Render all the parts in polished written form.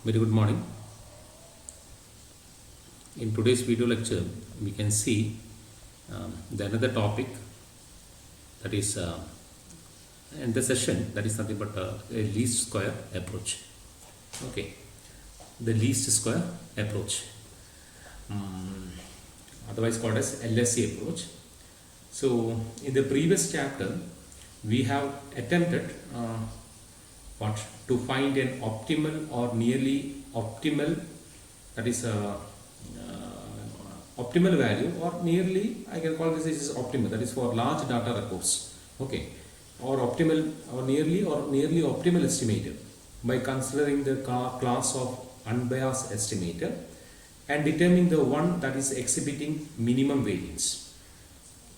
Very good morning. In today's video lecture, we can see the another topic that is in the session that is nothing but a least square approach. Okay, the least square approach, otherwise called as LSE approach. So, in the previous chapter, we have attempted what to find an optimal or nearly optimal, that is optimal value, or nearly, I can call this is optimal, that is for large data records. Okay, or optimal or nearly optimal estimator by considering the class of unbiased estimator and determining the one that is exhibiting minimum variance.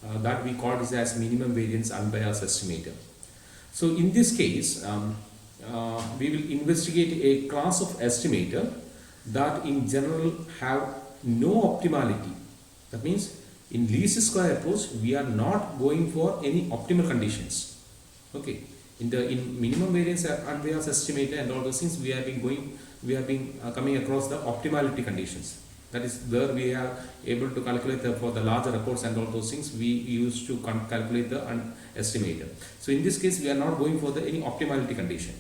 That we call this as minimum variance unbiased estimator. So in this case, we will investigate a class of estimator that in general have no optimality. That means in least square approach, we are not going for any optimal conditions. Okay, in minimum variance unbiased estimator and all those things, we have been coming across the optimality conditions. That is where we are able to calculate for the larger records and all those things. We used to calculate the estimator. So in this case, we are not going for any optimality condition.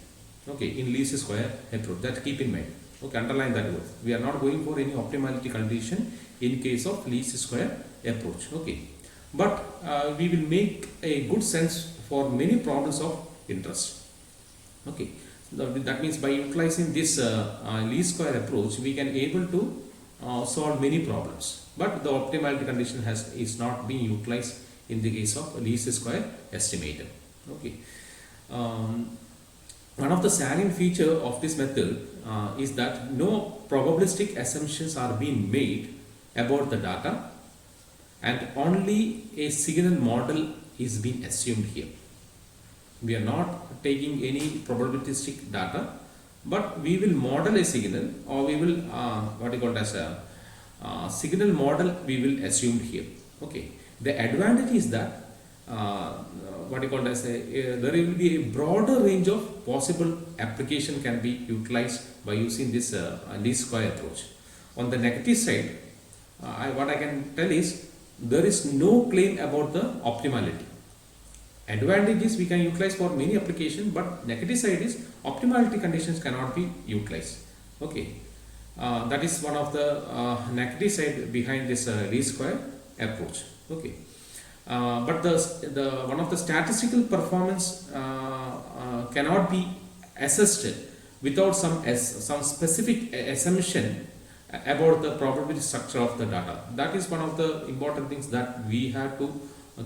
Okay, in least square approach, that keep in mind. Okay, underline that word. We are not going for any optimality condition in case of least square approach. Okay, but we will make a good sense for many problems of interest. Okay, that means by utilizing this least square approach, we can able to solve many problems, but the optimality condition is not being utilized in the case of least square estimator. Okay, one of the salient feature of this method is that no probabilistic assumptions are being made about the data, and only a signal model is being assumed here. We are not taking any probabilistic data, but we will model a signal, or we will what you call as a signal model we will assume here. Okay, the advantage is that what you call as there will be a broader range of possible application can be utilized by using this least square approach. On the negative side, what I can tell is there is no claim about the optimality. Advantage is we can utilize for many applications, but negative side is optimality conditions cannot be utilized. Okay, that is one of the negative side behind this least square approach. Okay, but the one of the statistical performance cannot be assessed without some specific assumption about the probability structure of the data. That is one of the important things that we have to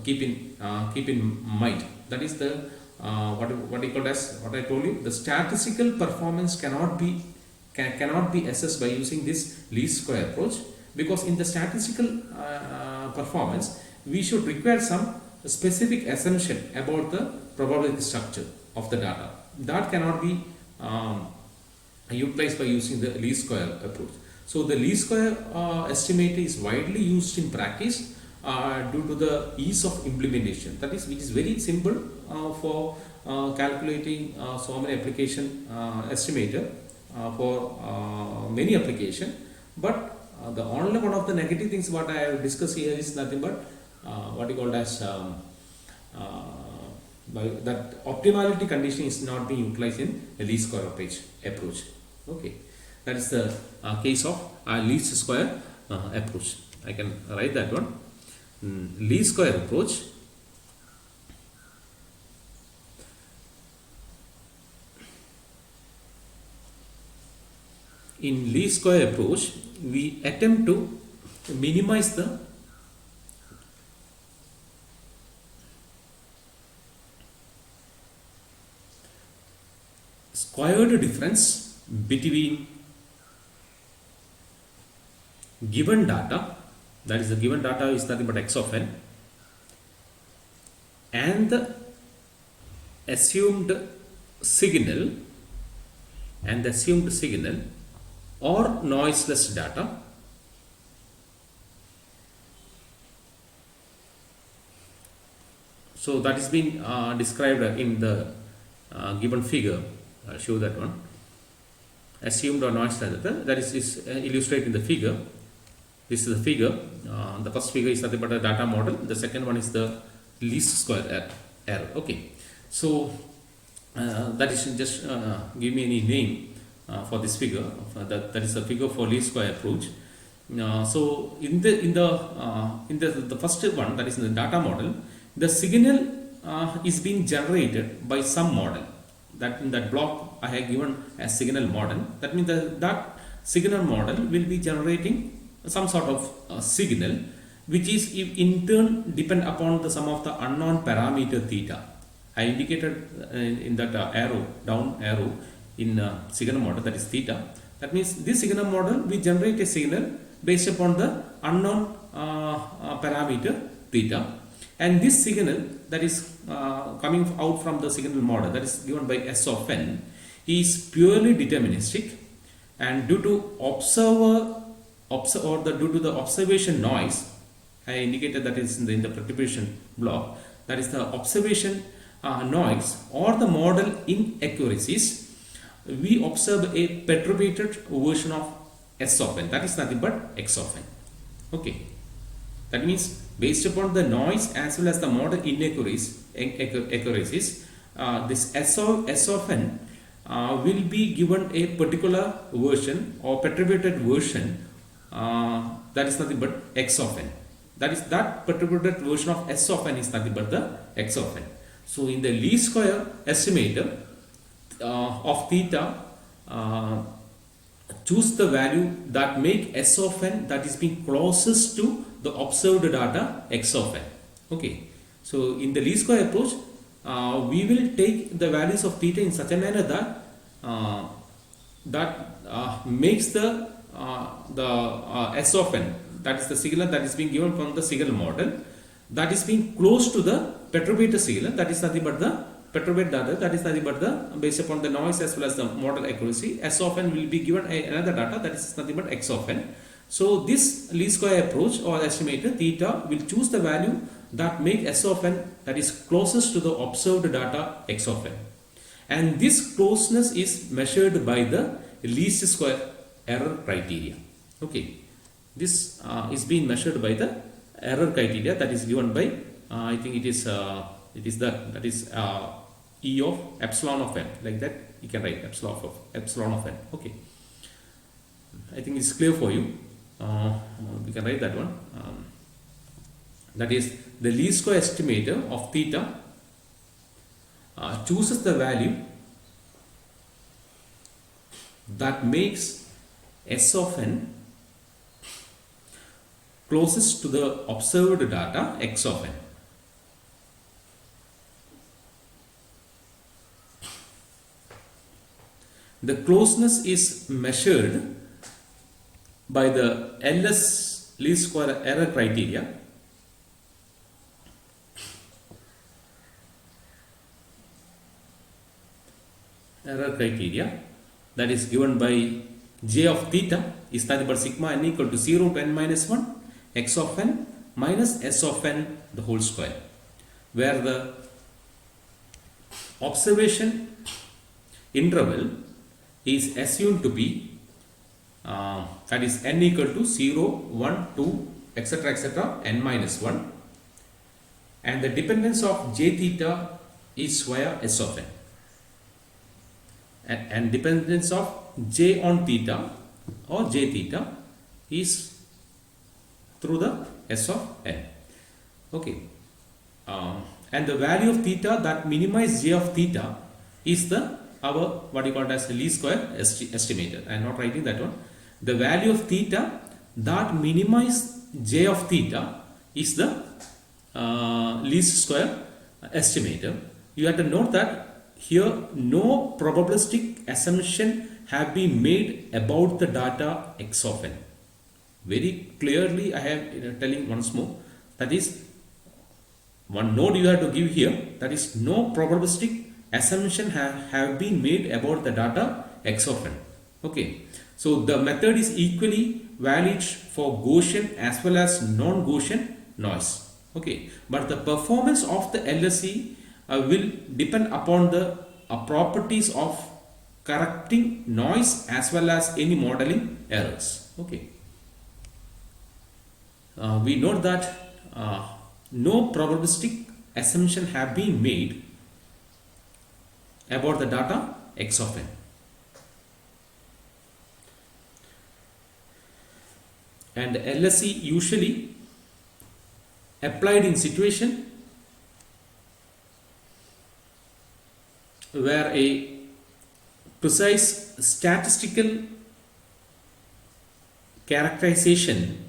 keep in mind. That is the what you call as, what I told you, the statistical performance cannot be assessed by using this least square approach, because in the statistical performance we should require some specific assumption about the probability structure of the data. That cannot be utilized by using the least square approach. So the least square estimator is widely used in practice due to the ease of implementation. That is, which is very simple for calculating so many application estimator for many application. But the only one of the negative things what I have discussed here is nothing but what you call as by that optimality condition is not being utilized in a least square approach. Okay, that is the case of least square approach. I can write that one. Least square approach in least square approach we attempt to minimize the squared difference between given data, that is the given data is nothing but x of n, and the assumed signal or noiseless data So that is being described in the given figure. I'll show that one. assumed or noise transmitter. That is illustrated in the figure. This is the figure. The first figure is nothing but a data model. The second one is the least square error. Okay. So that is just give me any name for this figure. That is the figure for least square approach. So in the first one, that is in the data model, the signal is being generated by some model. That in that block I have given as signal model. That means that signal model will be generating some sort of signal, which is in turn depend upon the sum of the unknown parameter theta. I indicated in that arrow, down arrow in signal model, that is theta. That means this signal model we generate a signal based upon the unknown parameter theta, and this signal that is coming out from the signal model, that is given by S of n, is purely deterministic, and due to due to the observation noise, I indicated that is in the perturbation block, that is the observation noise or the model inaccuracies, we observe a perturbated version of S of n, that is nothing but X of n. Okay, that means based upon the noise as well as the model inaccuracies, this S of n will be given a particular version or perturbated version, that is nothing but X of n. That is, that perturbated version of S of n is nothing but the X of n. So in the least square estimator of theta, choose the value that make S of n that is being closest to the observed data X of n. Okay, so in the least square approach, we will take the values of theta in such a manner that makes the S of n, that is the signal that is being given from the signal model, that is being close to the perturbator signal, that is nothing but the perturbate data, that is nothing but the based upon the noise as well as the model accuracy. S of n will be given another data, that is nothing but X of n. So this least square approach or estimator theta will choose the value that make S of n that is closest to the observed data X of n, and this closeness is measured by the least square error criteria. Okay, this is being measured by the error criteria that is given by I think it is that is E of epsilon of n, like that you can write epsilon of n. Okay, I think it's clear for you. We can write that one. That is the least square estimator of theta chooses the value that makes S of n closest to the observed data X of n. The closeness is measured by the LS least square error criteria, that is given by J of theta is nothing but sigma n equal to 0 to n minus 1 X of n minus S of n the whole square, where the observation interval is assumed to be that is n equal to 0, 1, 2, etc. n minus 1, and the dependence of j theta is via S of n, and dependence of j on theta or j theta is through the S of n. Okay, and the value of theta that minimize j of theta is the our what you call as the least square estimator. I am not writing that one. The value of theta that minimize j of theta is the least square estimator. You have to note that here no probabilistic assumption have been made about the data X of n. Very clearly I have telling once more, that is one note you have to give here, that is no probabilistic assumption have been made about the data X of n. Okay, so the method is equally valid for Gaussian as well as non-Gaussian noise. Okay, but the performance of the LSE will depend upon the properties of correcting noise as well as any modeling errors. Okay. We note that no probabilistic assumption have been made about the data x of n. And LSE usually applied in situation where a precise statistical characterization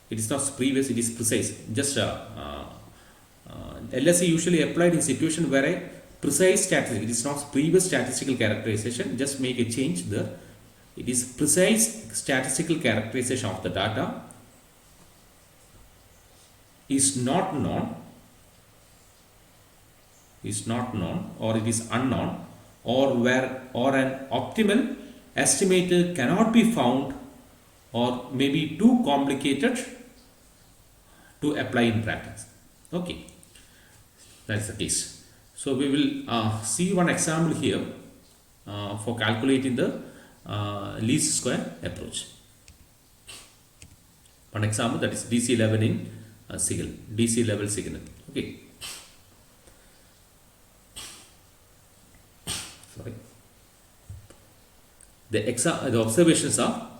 it is not previous, it is precise. Just LSE usually applied in situation where a precise statistic, it is not previous statistical characterization, just make a change there. It is precise statistical characterization of the data is not known, or it is unknown, or an optimal estimator cannot be found, or may be too complicated to apply in practice. Okay, that's the case. So we will see one example here for calculating the least square approach. One example, that is DC level in signal, DC level signal. Okay. Sorry. The observations are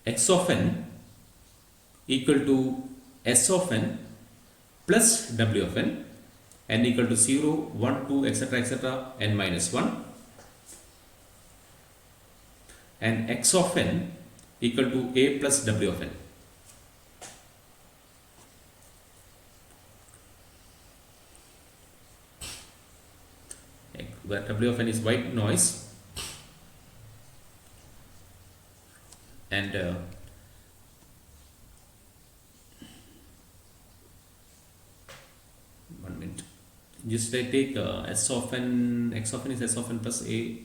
x of n equal to s of n plus w of n equal to 0, 1, 2, etc., n minus 1, and x of n equal to a plus w of n. Where w of n is white noise, and one minute. Just I take s of n, x of n is s of n plus a,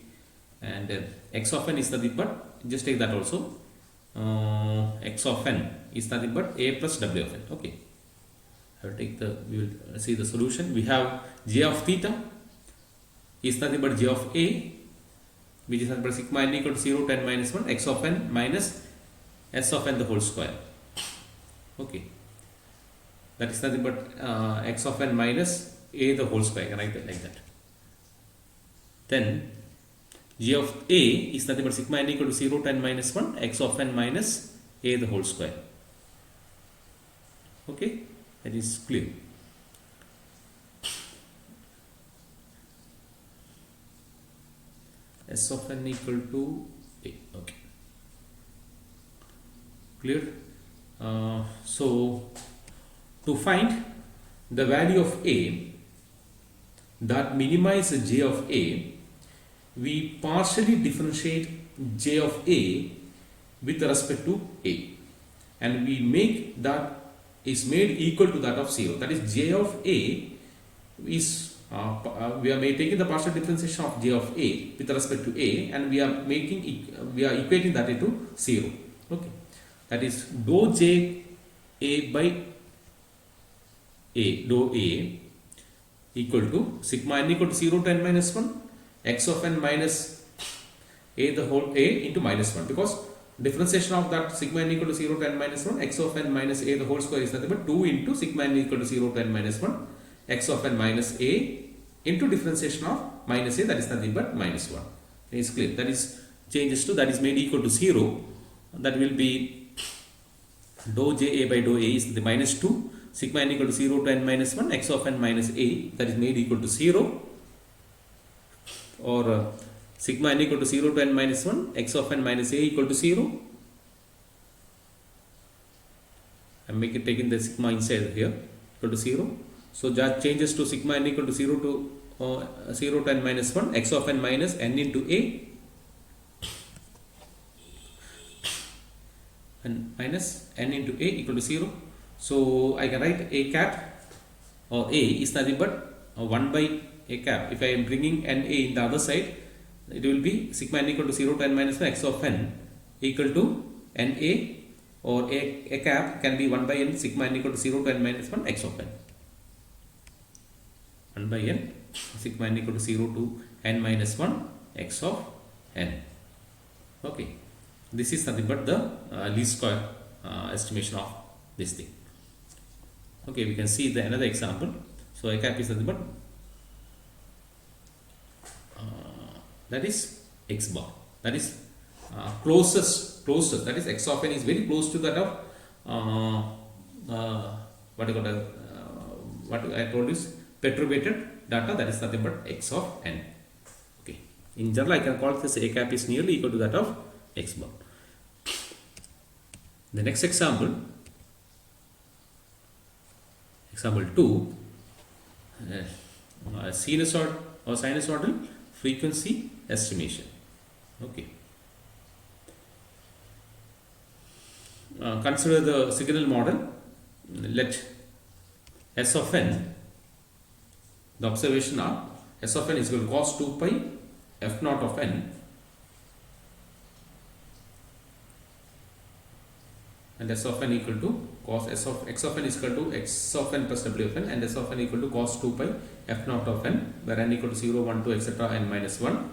and x of n is nothing but, just take that also, x of n is nothing but a plus w of n. Okay, I will take the, we will see the solution. We have j of theta is nothing but j of a, which is nothing but sigma n equal to 0 to n minus 1, x of n minus s of n the whole square. Okay, that is nothing but x of n minus a the whole square. I can write it like that. Then g of a is nothing but sigma n equal to 0 to n minus 1, x of n minus a the whole square. Okay, that is clear. S of n equal to a. Okay, clear. So to find the value of a that minimizes j of a, we partially differentiate j of a with respect to a, and we make that is made equal to that of 0. That is, j of a is we are taking the partial differentiation of j of a with respect to a, and we are equating that into 0. Okay, that is dou j a by a, dou a equal to sigma n equal to 0 to n minus 1, x of n minus a the whole a into minus 1, because differentiation of that sigma n equal to 0 to n minus 1, x of n minus a the whole square is nothing but 2 into sigma n equal to 0 to n minus 1, x of n minus a into differentiation of minus a, that is nothing but minus 1. It is clear. That is changes to, that is made equal to 0. That will be dou j a by dou a is the minus 2, sigma n equal to 0 to n minus 1, x of n minus a, that is made equal to 0, or sigma n equal to 0 to n minus 1, x of n minus a equal to 0. I am taking the sigma inside here equal to 0. So that changes to sigma n equal to 0 to n minus 1, x of n minus n into a, and minus n into a equal to 0. So I can write a cap, or a is nothing but 1 by a cap. If I am bringing n a in the other side, it will be sigma n equal to 0 to n minus 1, x of n equal to n a, or a cap can be 1 by n sigma n equal to 0 to n minus 1, x of n. 1 by n, sigma n equal to 0 to n minus 1 x of n. Okay, this is nothing but the least square estimation of this thing. Okay, we can see the another example. So a cap is nothing but that is x bar, that is closest, that is x of n is very close to that of what I told is perturbated data, that is nothing but x of n. Okay, in general I can call this a cap is nearly equal to that of x bar. The next example, example 2, sinusoid or sinusoidal frequency estimation. Okay, consider the signal model. Let S of n, the observation are S of n is equal to cos 2 pi f naught of n, and S of n equal to cos S of x of n is equal to x of n plus w of n, and S of n equal to cos 2 pi f naught of n, where n equal to 0, 1, 2, etc. n minus 1,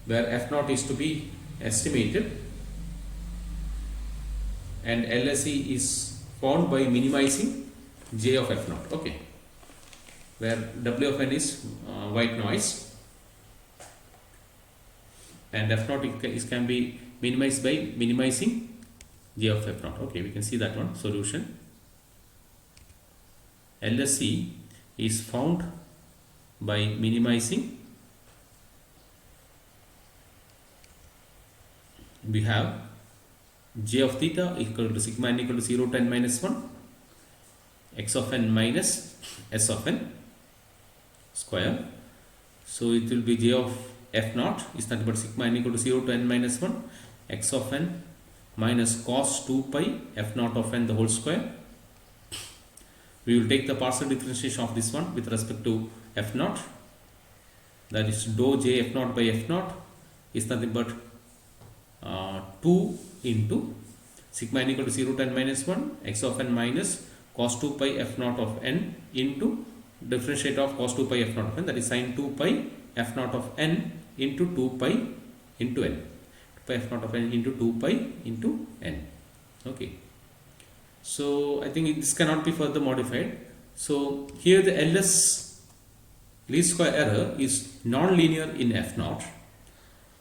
where f naught is to be estimated and LSE is found by minimizing J of f naught. Okay, where W of n is white noise and f naught can be minimized by minimizing J of f naught. Okay, we can see that one. Solution: LSE is found by minimizing. We have J of theta equal to sigma n equal to 0 to n minus 1, x of n minus S of n square. So it will be J of f naught is nothing but sigma n equal to 0 to n minus 1, x of n minus cos 2 pi f naught of n the whole square. We will take the partial differentiation of this one with respect to f naught, that is dou j f naught by f naught is nothing but 2 into sigma n equal to 0 to n minus 1, x of n minus cos 2 pi f naught of n into differentiate of cos 2 pi f naught of n, that is sin 2 pi f naught of n into 2 pi into n, 2 pi f naught of n into 2 pi into n. Okay, so I think this cannot be further modified. So here the LS, least square error, is non-linear in f naught,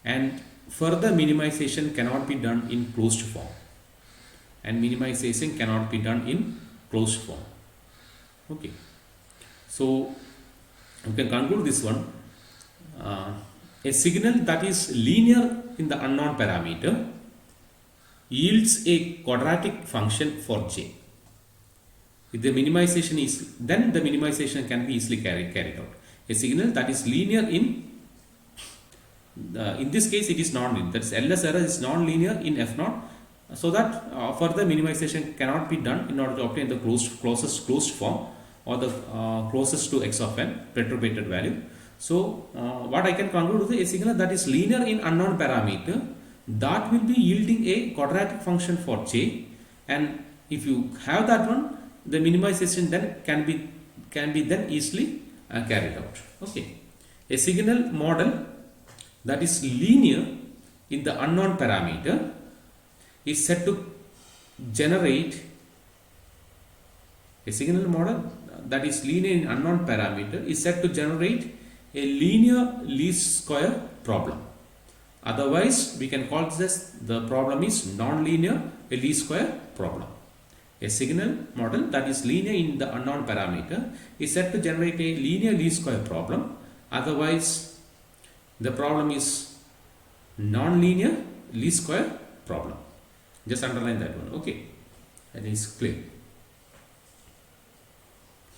and further minimization cannot be done in closed form, and minimization cannot be done in closed form. Okay, so we can conclude this one. A signal that is linear in the unknown parameter yields a quadratic function for j. If the minimization is, then the minimization can be easily carried out. A signal that is linear in this case it is non-linear, that is LS error is non-linear in f naught, so that further minimization cannot be done in order to obtain the closest closed form, or the closest to x of n perturbated value. So what I can conclude is a signal that is linear in unknown parameter, that will be yielding a quadratic function for j, and if you have that one, the minimization then can be then easily carried out. Okay, a signal model that is linear in the unknown parameter is said to generate, a signal model that is linear in unknown parameter is said to generate a linear least square problem. Otherwise we can call this, the problem is non-linear a least square problem. A signal model that is linear in the unknown parameter is said to generate a linear least square problem. Otherwise the problem is non-linear least square problem. Just underline that one. Okay, that is clear.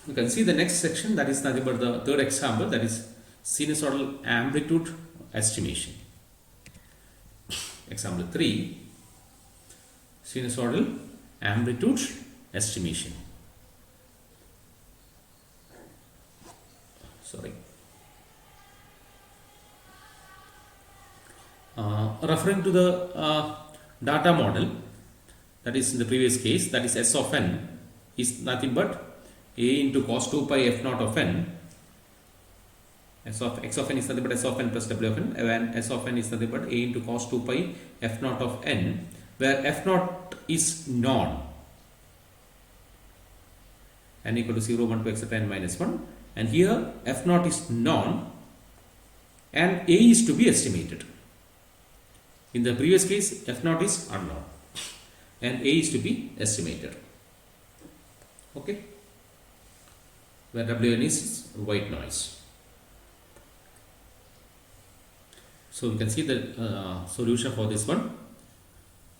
You can see the next section, that is nothing but the third example, that is sinusoidal amplitude estimation. Example 3, sinusoidal amplitude estimation. Sorry. Referring to the data model, that is in the previous case, that is S of n is nothing but a into cos 2 pi f naught of n, S of x of n is nothing but S of n plus W of n, and S of n is nothing but A into cos 2 pi F naught of n, where F naught is non, n equal to 0, 1 to etc. n minus 1, and here F naught is non and A is to be estimated. In the previous case, F naught is unknown and A is to be estimated. Okay, where Wn is white noise. So we can see the solution for this one.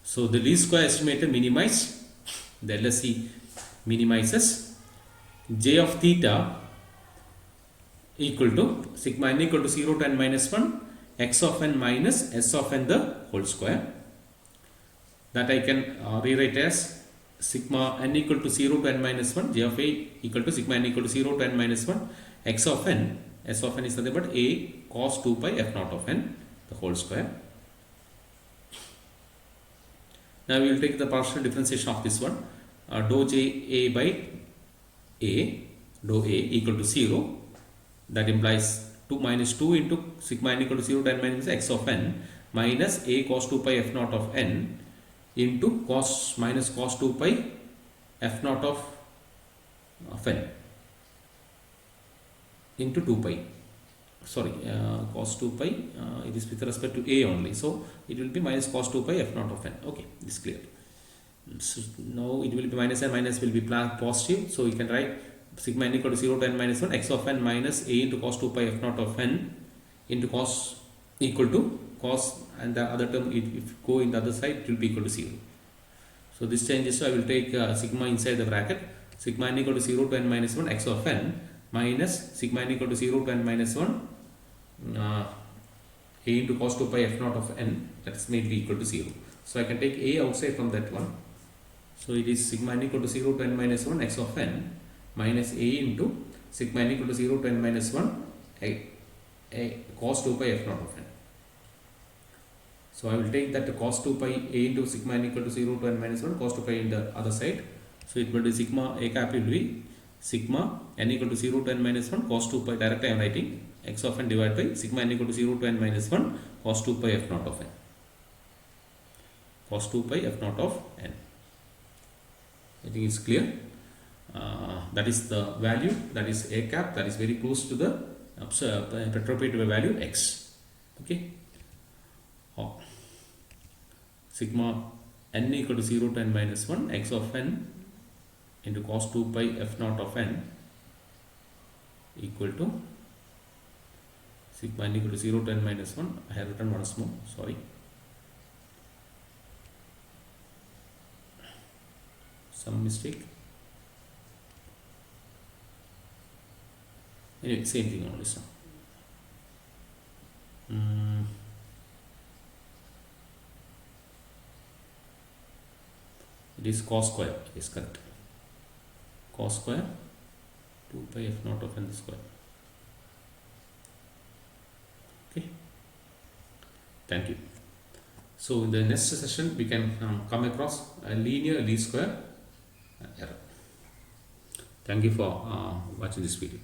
So the least square estimator minimize, the LSC minimizes j of theta equal to sigma n equal to 0 to n minus 1 x of n minus s of n the whole square. That I can rewrite as sigma n equal to 0 to n minus 1 j of a equal to sigma n equal to 0 to n minus 1 x of n, s of n is nothing but a cos 2 pi f naught of n the whole square. Now we will take the partial differentiation of this one, dou j a by a, dou a equal to 0, that implies 2 minus 2 into sigma n equal to 0 to n minus x of n minus a cos 2 pi f naught of n into cos minus cos 2 pi f naught of n into 2 pi, sorry, cos 2 pi, it is with respect to a only, so it will be minus cos 2 pi f naught of n. Okay, this is clear. So now it will be minus and minus will be positive, so we can write sigma n equal to 0 to n minus 1 x of n minus a into cos 2 pi f naught of n into cos equal to cos, and the other term, if go in the other side, it will be equal to 0. So this changes, so I will take sigma inside the bracket, sigma n equal to 0 to n minus 1 x of n minus sigma n equal to 0 to n minus 1 a into cos 2 pi f naught of n, that is made to be equal to 0. So I can take a outside from that one. So it is sigma n equal to 0 to n minus 1 x of n minus a into sigma n equal to 0 to n minus 1 a cos 2 pi f naught of n. So I will take that cos 2 pi a into sigma n equal to 0 to n minus 1 cos 2 pi in the other side. So it will be sigma a cap will be sigma n equal to 0 to n minus 1 cos 2 pi, directly I am writing x of n divided by sigma n equal to 0 to n minus 1 cos 2 pi f naught of n, cos 2 pi f naught of n. I think it's clear. That is the value, that is a cap, that is very close to the appropriate value x. Okay. Sigma n equal to 0 to n minus 1 x of n into cos 2 pi f naught of n equal to sigma n equal to 0 to n minus 1. I have written once more, sorry. Some mistake. Anyway, same thing only. So it is cos square, it is correct. Cos square 2 pi f naught of n square. Okay, thank you. So in the next session we can come across a linear least square error. Thank you for watching this video.